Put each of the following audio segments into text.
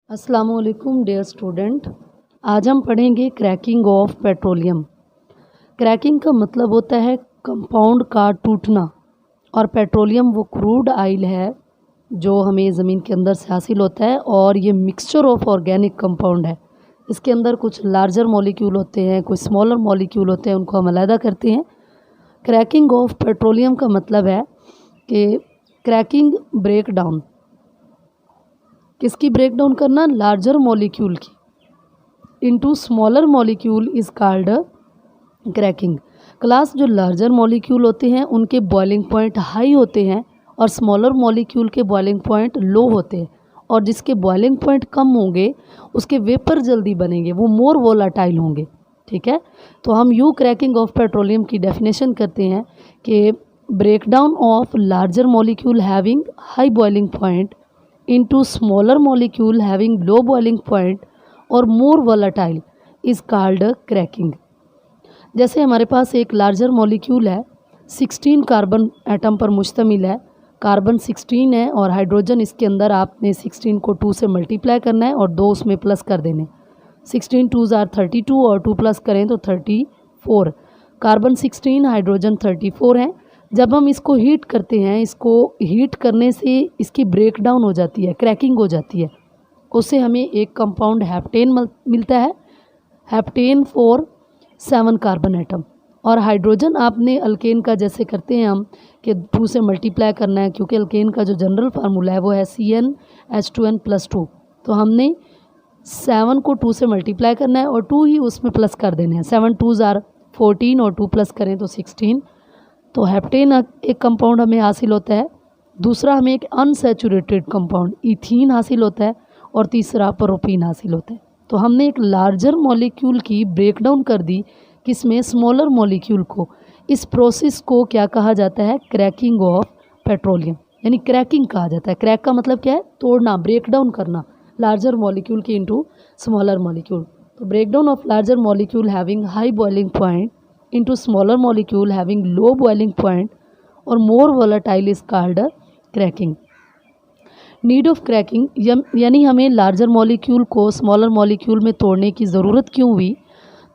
अस्सलाम वालेकुम dear student. आज हम पढ़ेंगे क्रैकिंग ऑफ पेट्रोलियम। क्रैकिंग का मतलब होता है कंपाउंड का टूटना, और पेट्रोलियम वो क्रूड ऑयल है जो हमें ज़मीन के अंदर से हासिल होता है, और ये मिक्सचर ऑफ ऑर्गेनिक कंपाउंड है। इसके अंदर कुछ लार्जर मॉलिक्यूल होते हैं, कुछ स्मॉलर मॉलिक्यूल होते हैं, उनको हम अलहदा करते हैं। क्रैकिंग ऑफ पेट्रोलियम का मतलब है कि क्रैकिंग ब्रेक डाउन, किसकी ब्रेक डाउन करना? लार्जर मॉलिक्यूल की into smaller molecule is called cracking. Class जो लार्जर मॉलिक्यूल होते हैं उनके बॉइलिंग पॉइंट हाई होते हैं और स्मॉलर मॉलिक्यूल के बॉइलिंग पॉइंट लो होते हैं, और जिसके बॉइलिंग पॉइंट कम होंगे उसके वेपर जल्दी बनेंगे, वो मोर वोलाटाइल होंगे। ठीक है, तो हम यू क्रैकिंग ऑफ पेट्रोलियम की डेफिनेशन करते हैं कि breakdown of larger molecule having high boiling point into smaller molecule having low boiling point or more volatile is called cracking। जैसे हमारे पास एक लार्जर मॉलिक्यूल है, 16 कार्बन एटम पर मुश्तमिल है, कार्बन 16 है और हाइड्रोजन इसके अंदर आपने 16 को 2 से मल्टीप्लाई करना है और 2 उसमें प्लस कर देने। 16 2 आर 32 और 2 प्लस करें तो 34। कार्बन 16 हाइड्रोजन 34 है। जब हम इसको हीट करते हैं, इसको हीट करने से इसकी ब्रेक डाउन हो जाती है, क्रैकिंग हो जाती है, उससे हमें एक कंपाउंड हेप्टेन मिलता है। Heptane for 7 carbon atom. और हाइड्रोजन आपने अल्केन का जैसे करते हैं हम कि 2 से मल्टीप्लाई करना है, क्योंकि अल्केन का जो जनरल फार्मूला है वो है CnH2n+2, तो हमने 7 को 2 से मल्टीप्लाई करना है और 2 ही उसमें प्लस कर देने हैं। 7 2 आर 14 और 2 प्लस करें तो 16। तो हेप्टेन एक कंपाउंड हमें हासिल होता है। दूसरा हमें एक अनसैचुरेटेड कंपाउंड इथीन हासिल होता है, और तीसरा प्रोपीन हासिल होता है। तो हमने एक लार्जर मॉलिक्यूल की ब्रेक डाउन कर दी, किसमें? स्मॉलर मॉलिक्यूल को। इस प्रोसेस को क्या कहा जाता है? क्रैकिंग ऑफ पेट्रोलियम, यानी क्रैकिंग कहा जाता है। क्रैक का मतलब क्या है? तोड़ना, ब्रेक डाउन करना लार्जर मॉलिक्यूल की इनटू स्मॉलर मॉलिक्यूल। तो break down of larger molecule having high boiling point into smaller molecule having low boiling point or more volatile is called cracking। Need of cracking, यानी हमें larger molecule को smaller molecule में तोड़ने की ज़रूरत क्यों हुई?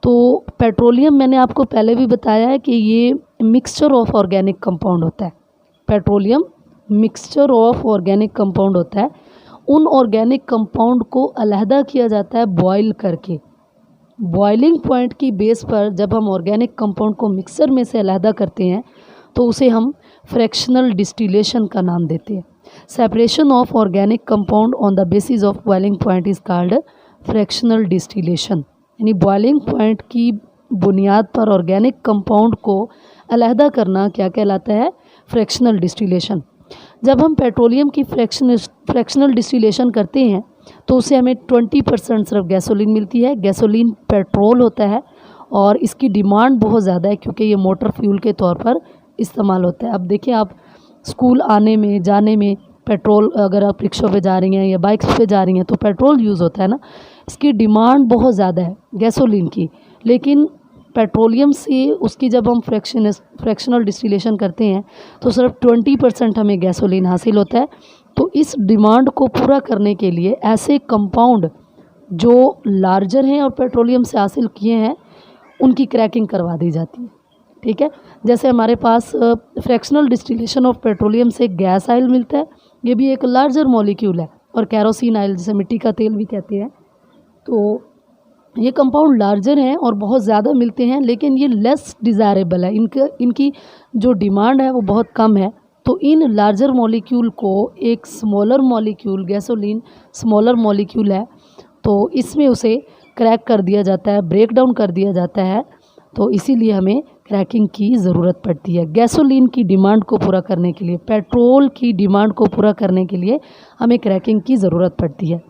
तो पेट्रोलियम मैंने आपको पहले भी बताया है कि ये मिक्सचर ऑफ ऑर्गेनिक कंपाउंड होता है। Petroleum mixture of organic compound होता है। उन ऑर्गेनिक कंपाउंड को अलहदा किया जाता है बॉयल करके। बॉइलिंग पॉइंट की बेस पर जब हम ऑर्गेनिक कंपाउंड को मिक्सर में से अलहदा करते हैं तो उसे हम फ्रैक्शनल डिस्टिलेशन का नाम देते हैं। Separation of organic compound on the basis of boiling point is called fractional distillation. यानी बॉइलिंग पॉइंट की बुनियाद पर ऑर्गेनिक कंपाउंड को अलहदा करना क्या कहलाता है? Fractional distillation. जब हम पेट्रोलियम की फ्रैक्शनल डिस्टिलेशन करते हैं तो उससे हमें 20% सिर्फ गैसोलीन मिलती है। गैसोलीन पेट्रोल होता है और इसकी डिमांड बहुत ज़्यादा है, क्योंकि ये मोटर फ्यूल के तौर पर इस्तेमाल होता है। अब देखिए, आप स्कूल आने में जाने में पेट्रोल, अगर आप रिक्शों पे जा रही हैं या बाइक्स पे जा रही हैं तो पेट्रोल यूज़ होता है ना। इसकी डिमांड बहुत ज़्यादा है गैसोलीन की, लेकिन पेट्रोलियम से उसकी जब हम फ्रैक्शनल डिस्टिलेशन करते हैं तो सिर्फ 20% हमें गैसोलीन हासिल होता है। तो इस डिमांड को पूरा करने के लिए ऐसे कंपाउंड जो लार्जर हैं और पेट्रोलियम से हासिल किए हैं उनकी क्रैकिंग करवा दी जाती है। ठीक है, जैसे हमारे पास फ्रैक्शनल डिस्टिलेशन ऑफ पेट्रोलियम से गैस ऑयल मिलता है, ये भी एक लार्जर मॉलिक्यूल है, और कैरोसिन ऑयल जिसे मिट्टी का तेल भी कहते हैं। तो ये कंपाउंड लार्जर हैं और बहुत ज़्यादा मिलते हैं, लेकिन ये लेस डिज़ायरेबल है, इनकी जो डिमांड है वो बहुत कम है। तो इन लार्जर मॉलिक्यूल को एक smaller molecule, gasoline smaller molecule है, तो इसमें उसे क्रैक कर दिया जाता है, ब्रेक डाउन कर दिया जाता है। तो इसीलिए हमें क्रैकिंग की ज़रूरत पड़ती है। गैसोलीन की डिमांड को पूरा करने के लिए, पेट्रोल की डिमांड को पूरा करने के लिए हमें क्रैकिंग की ज़रूरत पड़ती है।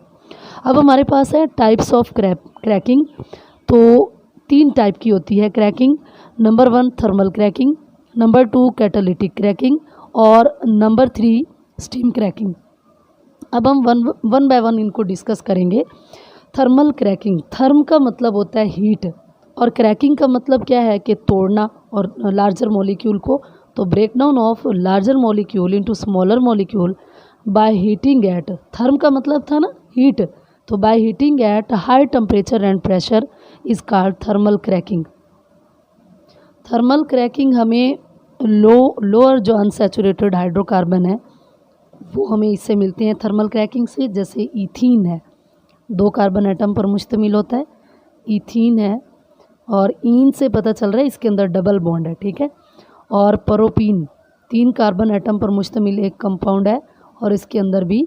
अब हमारे पास है टाइप्स ऑफ क्रैकिंग। तो 3 टाइप की होती है cracking. Number 1 thermal cracking, number 2 catalytic cracking, और नंबर 3 स्टीम क्रैकिंग। अब हम वन बाय वन इनको डिस्कस करेंगे। थर्मल क्रैकिंग, थर्म का मतलब होता है हीट, और क्रैकिंग का मतलब क्या है कि तोड़ना और लार्जर मॉलिक्यूल को। तो break down of larger molecule into smaller molecule by heating at, therm का मतलब था ना हीट, तो by heating at high temperature and pressure is called thermal cracking. Thermal cracking हमें लोअर जो अनसैचुरेटेड हाइड्रोकार्बन है वो हमें इससे मिलते हैं थर्मल क्रैकिंग से। जैसे ईथीन है, 2 कार्बन एटम पर मुश्तमिल होता है, ईथीन है, और ईन से पता चल रहा है इसके अंदर डबल बॉन्ड है, ठीक है। और प्रोपीन 3 कार्बन एटम पर मुश्तमिल एक कंपाउंड है और इसके अंदर भी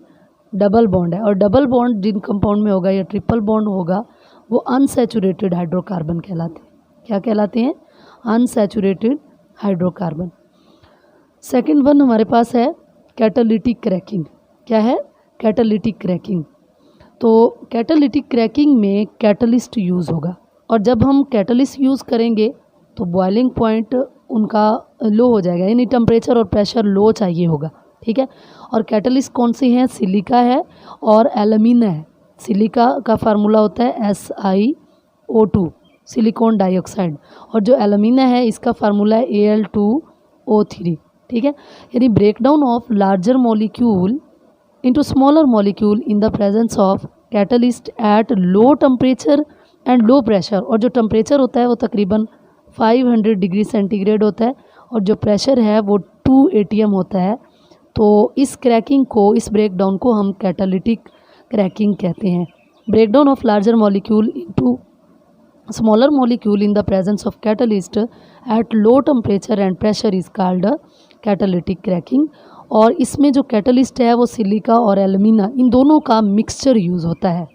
डबल बॉन्ड है। और डबल बॉन्ड जिन कंपाउंड में होगा या ट्रिपल बॉन्ड होगा वो अनसैचुरेटेड हाइड्रोकार्बन कहलाते हैं। क्या कहलाते हैं? Unsaturated hydrocarbon. सेकंड वन हमारे पास है कैटालिटिक क्रैकिंग। क्या है? Catalytic cracking. तो कैटालिटिक क्रैकिंग में कैटलिस्ट यूज़ होगा, और जब हम कैटलिस्ट यूज़ करेंगे तो बॉइलिंग पॉइंट उनका लो हो जाएगा, यानी टेम्परेचर और प्रेशर लो चाहिए होगा, ठीक है। और कैटलिस्ट कौन से हैं? सिलिका है और एल्यूमिना है। सिलिका का फार्मूला होता है SiO2, सिलिकॉन डाइऑक्साइड, और जो एल्यूमिना है इसका फार्मूला है Al2O3, ठीक है। यानी breakdown of larger molecule into smaller molecule in the presence of catalyst at low temperature and low pressure. और जो टेम्परेचर होता है वो तकरीबन 500 डिग्री सेंटीग्रेड होता है और जो प्रेशर है वो 2 atm होता है। तो इस क्रैकिंग को, इस ब्रेकडाउन को हम कैटालिटिक क्रैकिंग कहते हैं। Breakdown of larger molecule into smaller molecule in the presence of catalyst at low temperature and pressure is called catalytic cracking. और इसमें जो कैटलिस्ट है वो सिलिका और एल्यूमिना, इन दोनों का मिक्सचर यूज़ होता है।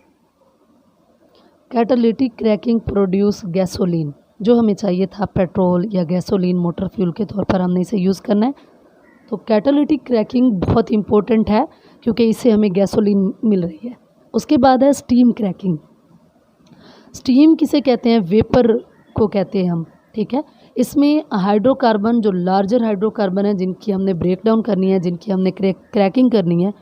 Catalytic cracking produce gasoline. जो हमें चाहिए था पेट्रोल या गैसोलीन मोटर फ्यूल के तौर पर, हमने इसे यूज़ करना है। तो कैटालिटिक क्रैकिंग बहुत इंपॉर्टेंट है क्योंकि इससे हमें गैसोलीन मिल रही है। उसके बाद है स्टीम क्रैकिंग। स्टीम किसे कहते हैं? वेपर को कहते हैं हम, ठीक है। इसमें हाइड्रोकार्बन, जो लार्जर हाइड्रोकार्बन है जिनकी हमने ब्रेक डाउन करनी है, जिनकी हमने क्रैकिंग करनी है,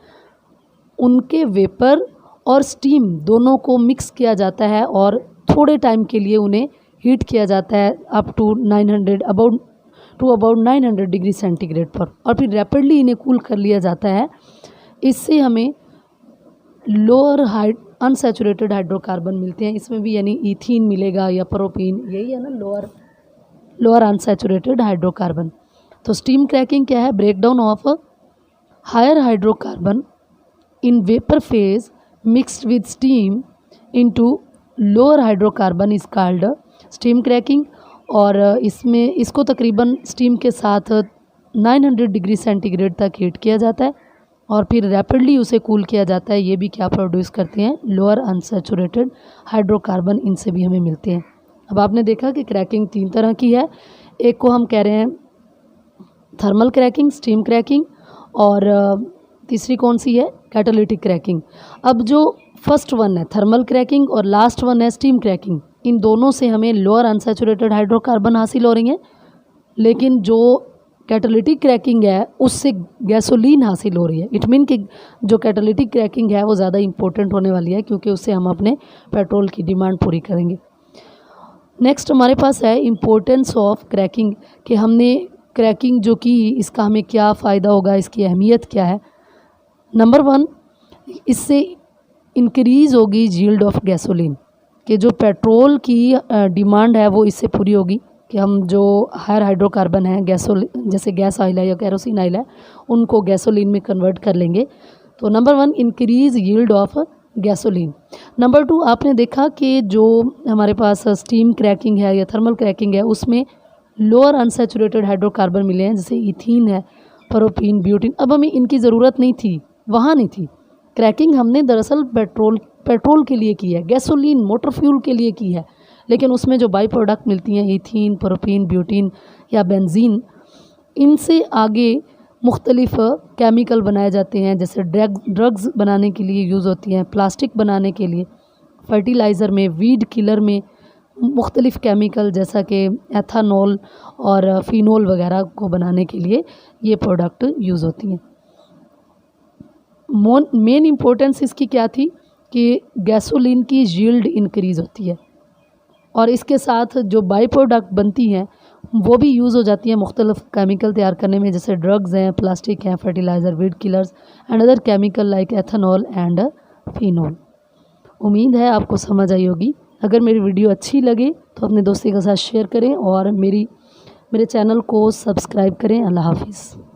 उनके वेपर और स्टीम दोनों को मिक्स किया जाता है और थोड़े टाइम के लिए उन्हें हीट किया जाता है up to 900 about 900 degree centigrade पर, और फिर रैपिडली इन्हें कूल कर लिया जाता है। इससे हमें लोअर अनसैचुरेटेड हाइड्रोकार्बन मिलते हैं। इसमें भी यानी ईथीन मिलेगा या प्रोपीन, यही है ना लोअर अनसैचुरेटेड हाइड्रोकार्बन। तो स्टीम क्रैकिंग क्या है? Breakdown of higher hydrocarbon in vapour phase mixed with steam into lower hydrocarbon is called steam cracking. और इसमें इसको तकरीबन स्टीम के साथ 900 डिग्री सेंटीग्रेड तक हीट किया जाता है और फिर रैपिडली उसे कूल किया जाता है। ये भी क्या प्रोड्यूस करते हैं? लोअर अनसैचुरेटेड हाइड्रोकार्बन, इनसे भी हमें मिलते हैं। अब आपने देखा कि क्रैकिंग 3 तरह की है। एक को हम कह रहे हैं थर्मल क्रैकिंग, स्टीम क्रैकिंग, और तीसरी कौन सी है? Catalytic cracking. अब जो फर्स्ट वन है थर्मल क्रैकिंग और लास्ट वन है स्टीम क्रैकिंग, इन दोनों से हमें लोअर अनसैचुरेटेड हाइड्रोकार्बन हासिल हो रही हैं, लेकिन जो कैटालिटिक क्रैकिंग है उससे गैसोलीन हासिल हो रही है। इट मीन कि जो कैटालिटिक क्रैकिंग है वो ज़्यादा इंपॉर्टेंट होने वाली है क्योंकि उससे हम अपने पेट्रोल की डिमांड पूरी करेंगे। नेक्स्ट हमारे पास है इम्पोर्टेंस ऑफ क्रैकिंग, कि हमने क्रैकिंग जो की इसका हमें क्या फ़ायदा होगा, इसकी अहमियत क्या है। नंबर 1, इससे इंक्रीज़ होगी यील्ड ऑफ गैसोलीन, कि जो पेट्रोल की डिमांड है वो इससे पूरी होगी कि हम जो हायर हाइड्रोकार्बन है, गैसोलीन जैसे गैस ऑयल है या कैरोसिन ऑयल है, उनको गैसोलीन में कन्वर्ट कर लेंगे। तो number 1 increase yield of gasoline. Number 2, आपने देखा कि जो हमारे पास स्टीम क्रैकिंग है या थर्मल क्रैकिंग है उसमें लोअर अनसैचुरेटेड हाइड्रोकार्बन मिले हैं, जैसे इथीन है, प्रोपीन, ब्यूटीन। अब हमें इनकी ज़रूरत नहीं थी, वहाँ नहीं थी। क्रैकिंग हमने दरअसल पेट्रोल के लिए की है, गैसोलीन मोटर फ्यूल के लिए की है, लेकिन उसमें जो बाई प्रोडक्ट मिलती हैं इथीन, प्रोपीन, ब्यूटीन या बेंजीन, इनसे आगे मुख्तलिफ केमिकल बनाए जाते हैं, जैसे ड्रग्स बनाने के लिए यूज़ होती हैं, प्लास्टिक बनाने के लिए, फर्टिलाइज़र में, वीड किलर में मुख्तलिफ केमिकल जैसा कि एथानॉल और फिनोल वगैरह को बनाने के लिए ये प्रोडक्ट यूज़ होती हैं। मेन इम्पोर्टेंस इसकी क्या थी कि गैसोलीन की यील्ड इंक्रीज़ होती है और इसके साथ जो बाई प्रोडक्ट बनती हैं वो भी यूज़ हो जाती हैं मुख्तलिफ केमिकल तैयार करने में, जैसे ड्रग्स हैं, प्लास्टिक हैं, fertiliser, weed killers and other chemical like ethanol and phenol. उम्मीद है आपको समझ आई होगी। अगर मेरी वीडियो अच्छी लगे तो अपने दोस्तों के साथ शेयर करें और मेरे चैनल को सब्सक्राइब करें। अल्लाह हाफिज़।